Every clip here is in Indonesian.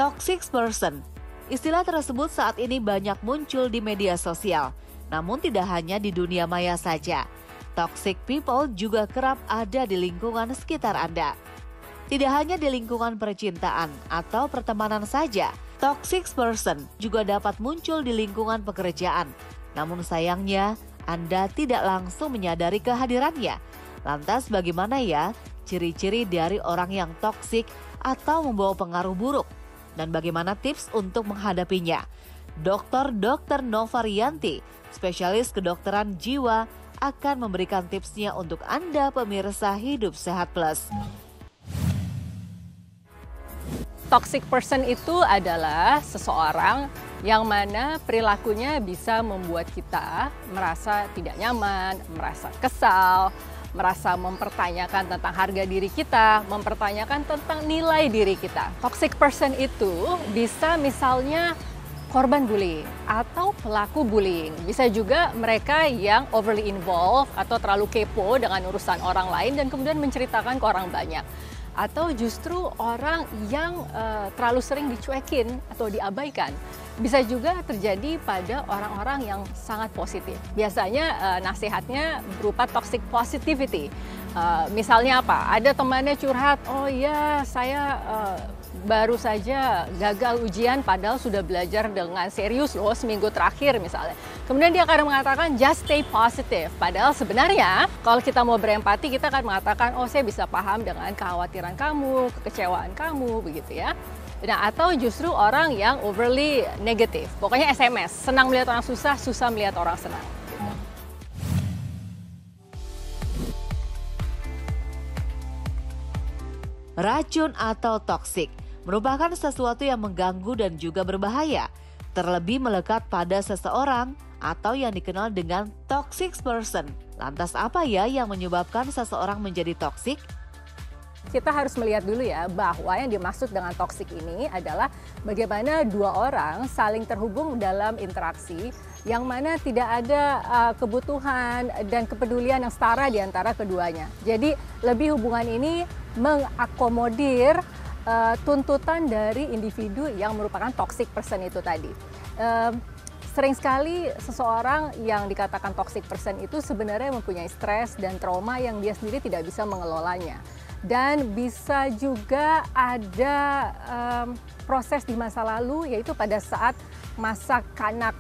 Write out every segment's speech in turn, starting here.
Toxic person. Istilah tersebut saat ini banyak muncul di media sosial. Namun tidak hanya di dunia maya saja. Toxic people juga kerap ada di lingkungan sekitar Anda. Tidak hanya di lingkungan percintaan atau pertemanan saja, toxic person juga dapat muncul di lingkungan pekerjaan. Namun sayangnya, Anda tidak langsung menyadari kehadirannya. Lantas bagaimana ya ciri-ciri dari orang yang toksik atau membawa pengaruh buruk? Dan bagaimana tips untuk menghadapinya? Dr. Nova Rianti, spesialis kedokteran jiwa, akan memberikan tipsnya untuk Anda pemirsa Hidup Sehat Plus. Toxic person itu adalah seseorang yang mana perilakunya bisa membuat kita merasa tidak nyaman, merasa kesal, merasa mempertanyakan tentang harga diri kita, mempertanyakan tentang nilai diri kita. Toxic person itu bisa misalnya korban bullying atau pelaku bullying. Bisa juga mereka yang overly involved atau terlalu kepo dengan urusan orang lain dan kemudian menceritakan ke orang banyak. Atau justru orang yang terlalu sering dicuekin atau diabaikan. Bisa juga terjadi pada orang-orang yang sangat positif. Biasanya nasihatnya berupa toxic positivity. Misalnya apa? Ada temannya curhat, oh iya saya baru saja gagal ujian padahal sudah belajar dengan serius loh seminggu terakhir misalnya. Kemudian dia akan mengatakan just stay positive. Padahal sebenarnya kalau kita mau berempati kita akan mengatakan oh saya bisa paham dengan kekhawatiran kamu, kekecewaan kamu begitu ya. Nah, atau justru orang yang overly negatif. Pokoknya SMS, senang melihat orang susah, susah melihat orang senang. Racun atau toksik merupakan sesuatu yang mengganggu dan juga berbahaya, terlebih melekat pada seseorang atau yang dikenal dengan toxic person. Lantas apa ya yang menyebabkan seseorang menjadi toksik? Kita harus melihat dulu ya bahwa yang dimaksud dengan toksik ini adalah bagaimana dua orang saling terhubung dalam interaksi yang mana tidak ada kebutuhan dan kepedulian yang setara di antara keduanya. Jadi lebih hubungan ini mengakomodir tuntutan dari individu yang merupakan toxic person itu tadi. Sering sekali seseorang yang dikatakan toxic person itu sebenarnya mempunyai stres dan trauma yang dia sendiri tidak bisa mengelolanya. Dan bisa juga ada proses di masa lalu yaitu pada saat masa kanak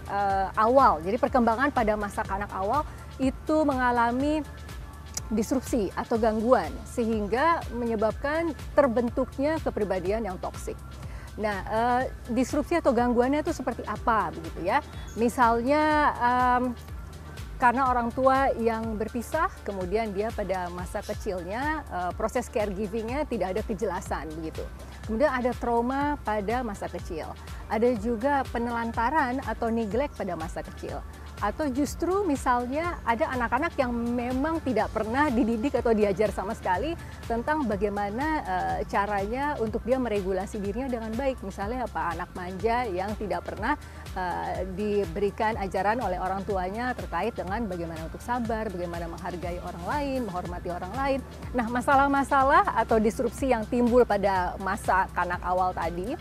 awal. Jadi perkembangan pada masa kanak awal itu mengalami disrupsi atau gangguan sehingga menyebabkan terbentuknya kepribadian yang toksik. Nah, disrupsi atau gangguannya itu seperti apa begitu ya? Misalnya karena orang tua yang berpisah, kemudian dia pada masa kecilnya proses caregiving-nya tidak ada kejelasan begitu. Kemudian ada trauma pada masa kecil. Ada juga penelantaran atau neglect pada masa kecil. Atau justru misalnya ada anak-anak yang memang tidak pernah dididik atau diajar sama sekali tentang bagaimana caranya untuk dia meregulasi dirinya dengan baik. Misalnya apa? Anak manja yang tidak pernah diberikan ajaran oleh orang tuanya terkait dengan bagaimana untuk sabar, bagaimana menghargai orang lain, menghormati orang lain. Nah, masalah-masalah atau disrupsi yang timbul pada masa kanak awal tadi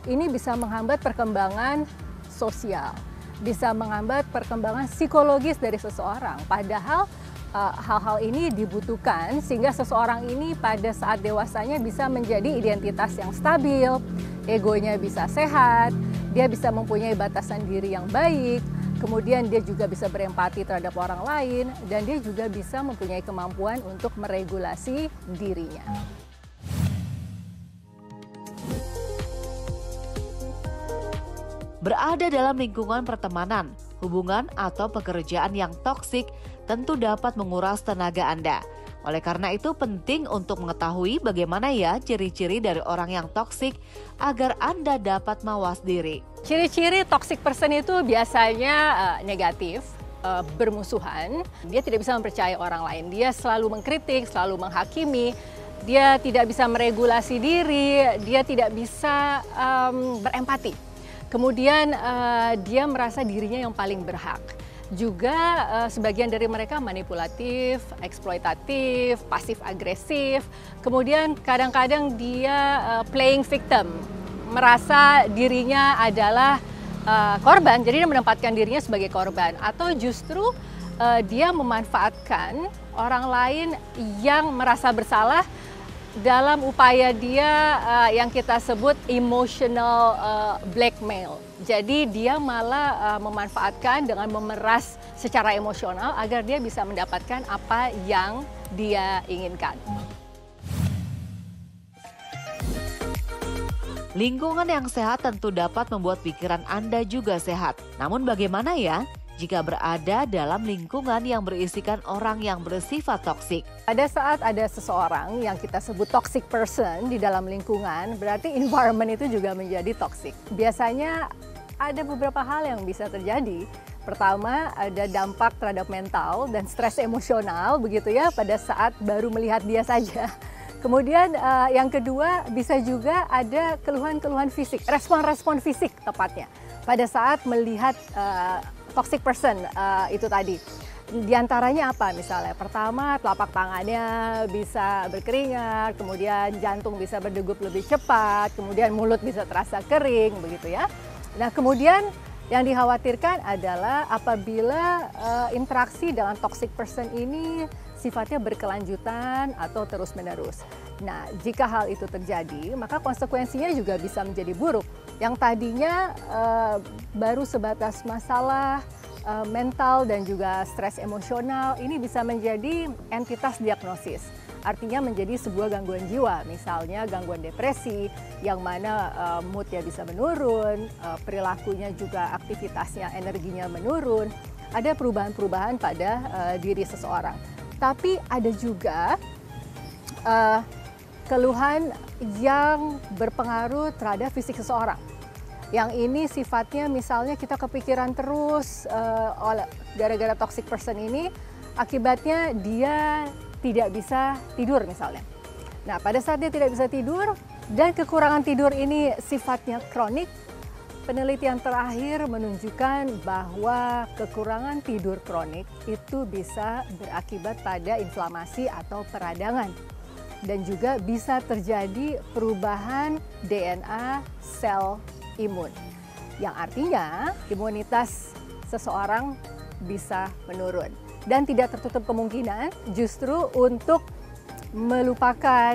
ini bisa menghambat perkembangan sosial, bisa menghambat perkembangan psikologis dari seseorang. Padahal hal-hal ini dibutuhkan sehingga seseorang ini pada saat dewasanya bisa menjadi identitas yang stabil, egonya bisa sehat, dia bisa mempunyai batasan diri yang baik, kemudian dia juga bisa berempati terhadap orang lain, dan dia juga bisa mempunyai kemampuan untuk meregulasi dirinya. Berada dalam lingkungan pertemanan, hubungan atau pekerjaan yang toksik tentu dapat menguras tenaga Anda. Oleh karena itu penting untuk mengetahui bagaimana ya ciri-ciri dari orang yang toksik agar Anda dapat mawas diri. Ciri-ciri toxic person itu biasanya negatif, bermusuhan, dia tidak bisa mempercayai orang lain, dia selalu mengkritik, selalu menghakimi, dia tidak bisa meregulasi diri, dia tidak bisa berempati. Kemudian dia merasa dirinya yang paling berhak. Juga sebagian dari mereka manipulatif, eksploitatif, pasif agresif. Kemudian kadang-kadang dia playing victim. merasa dirinya adalah korban, jadi dia menempatkan dirinya sebagai korban, atau justru dia memanfaatkan orang lain yang merasa bersalah dalam upaya dia yang kita sebut emotional blackmail. Jadi dia malah memanfaatkan dengan memeras secara emosional agar dia bisa mendapatkan apa yang dia inginkan. Lingkungan yang sehat tentu dapat membuat pikiran Anda juga sehat. Namun bagaimana ya jika berada dalam lingkungan yang berisikan orang yang bersifat toksik? Pada saat ada seseorang yang kita sebut toxic person di dalam lingkungan, berarti environment itu juga menjadi toxic. Biasanya ada beberapa hal yang bisa terjadi. Pertama, ada dampak terhadap mental dan stres emosional begitu ya pada saat baru melihat dia saja. Kemudian yang kedua bisa juga ada keluhan-keluhan fisik, respon-respon fisik tepatnya pada saat melihat toxic person itu tadi. Di antaranya apa misalnya? Pertama, telapak tangannya bisa berkeringat, kemudian jantung bisa berdegup lebih cepat, kemudian mulut bisa terasa kering begitu ya. Nah, kemudian yang dikhawatirkan adalah apabila interaksi dengan toxic person ini sifatnya berkelanjutan atau terus-menerus. Nah, jika hal itu terjadi, maka konsekuensinya juga bisa menjadi buruk. Yang tadinya baru sebatas masalah mental dan juga stres emosional, ini bisa menjadi entitas diagnosis. Artinya menjadi sebuah gangguan jiwa, misalnya gangguan depresi, yang mana moodnya bisa menurun, perilakunya juga aktivitasnya, energinya menurun, ada perubahan-perubahan pada diri seseorang. Tapi ada juga keluhan yang berpengaruh terhadap fisik seseorang. Yang ini sifatnya misalnya kita kepikiran terus gara-gara toxic person ini, akibatnya dia tidak bisa tidur misalnya. Nah, pada saat dia tidak bisa tidur dan kekurangan tidur ini sifatnya kronik, penelitian terakhir menunjukkan bahwa kekurangan tidur kronik itu bisa berakibat pada inflamasi atau peradangan. Dan juga bisa terjadi perubahan DNA sel imun. Yang artinya imunitas seseorang bisa menurun. Dan tidak tertutup kemungkinan justru untuk melupakan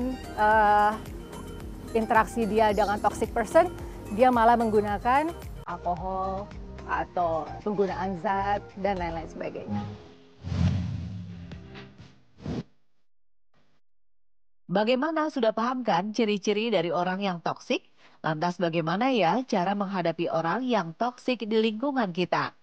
interaksi dia dengan toxic person, dia malah menggunakan alkohol atau penggunaan zat dan lain-lain sebagainya. Bagaimana, sudah paham kan ciri-ciri dari orang yang toksik? Lantas bagaimana ya cara menghadapi orang yang toksik di lingkungan kita?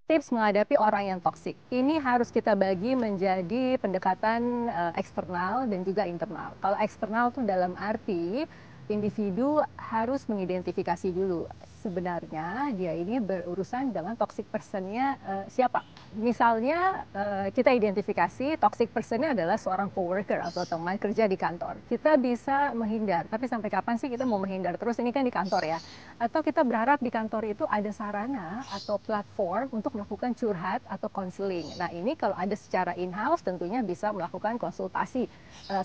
Tips menghadapi orang yang toksik ini harus kita bagi menjadi pendekatan eksternal dan juga internal. Kalau eksternal itu dalam arti individu harus mengidentifikasi dulu sebenarnya dia ini berurusan dengan toxic personnya siapa. Misalnya kita identifikasi toxic personnya adalah seorang coworker atau teman kerja di kantor. Kita bisa menghindar, tapi sampai kapan sih kita mau menghindar terus? Ini kan di kantor ya. Atau kita berharap di kantor itu ada sarana atau platform untuk melakukan curhat atau konseling. Nah, ini kalau ada secara in-house tentunya bisa melakukan konsultasi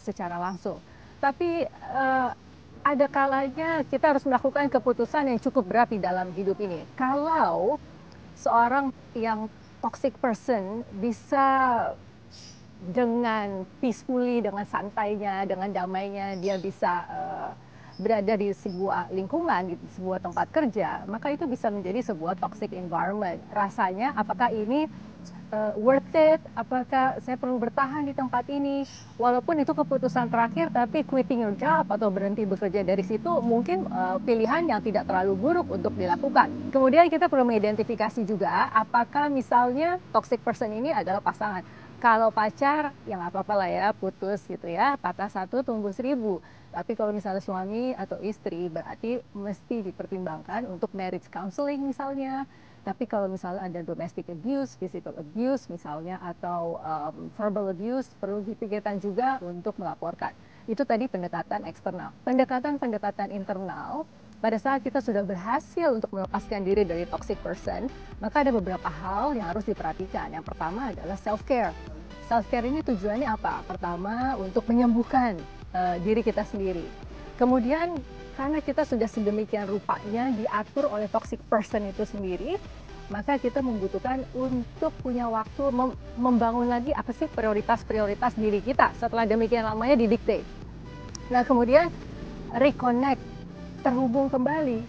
secara langsung. Tapi ada kalanya kita harus melakukan keputusan yang cukup berat di dalam hidup ini. Kalau seorang yang toxic person bisa dengan peacefully, dengan santainya, dengan damainya, dia bisa berada di sebuah lingkungan, di sebuah tempat kerja, maka itu bisa menjadi sebuah toxic environment. Rasanya apakah ini worth it? Apakah saya perlu bertahan di tempat ini? Walaupun itu keputusan terakhir, tapi quitting your job atau berhenti bekerja dari situ mungkin pilihan yang tidak terlalu buruk untuk dilakukan. Kemudian kita perlu mengidentifikasi juga apakah misalnya toxic person ini adalah pasangan. Kalau pacar, ya nggak apa-apa lah ya, putus gitu ya, patah satu tumbuh 1000. Tapi kalau misalnya suami atau istri, berarti mesti dipertimbangkan untuk marriage counseling misalnya. Tapi kalau misalnya ada domestic abuse, physical abuse misalnya, atau verbal abuse, perlu dipikirkan juga untuk melaporkan. Itu tadi pendekatan eksternal. Pendekatan internal, pada saat kita sudah berhasil untuk melepaskan diri dari toxic person, maka ada beberapa hal yang harus diperhatikan. Yang pertama adalah self-care. Self-care ini tujuannya apa? Pertama, untuk menyembuhkan diri kita sendiri. Kemudian karena kita sudah sedemikian rupanya diatur oleh toxic person itu sendiri, maka kita membutuhkan untuk punya waktu membangun lagi apa sih prioritas-prioritas diri kita setelah demikian lamanya didikte. Nah, kemudian reconnect, terhubung kembali.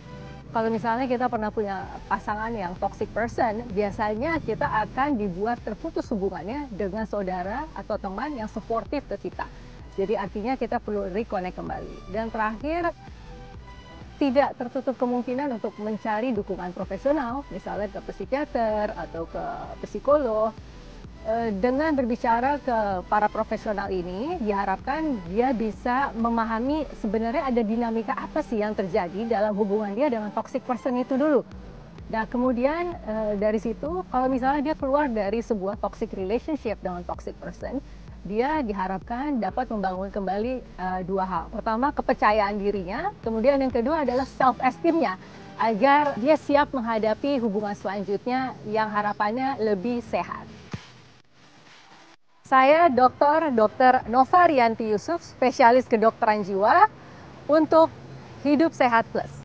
Kalau misalnya kita pernah punya pasangan yang toxic person, biasanya kita akan dibuat terputus hubungannya dengan saudara atau teman yang suportif ke kita. Jadi artinya kita perlu reconnect kembali. Dan terakhir, tidak tertutup kemungkinan untuk mencari dukungan profesional, misalnya ke psikiater atau ke psikolog. Dengan berbicara ke para profesional ini, diharapkan dia bisa memahami sebenarnya ada dinamika apa sih yang terjadi dalam hubungan dia dengan toxic person itu dulu. Nah, kemudian dari situ, kalau misalnya dia keluar dari sebuah toxic relationship dengan toxic person, dia diharapkan dapat membangun kembali dua hal. Pertama, kepercayaan dirinya, kemudian yang kedua adalah self-esteem-nya, agar dia siap menghadapi hubungan selanjutnya yang harapannya lebih sehat. Saya Dr. Nova Rianti Yusuf, spesialis kedokteran jiwa untuk Hidup Sehat Plus.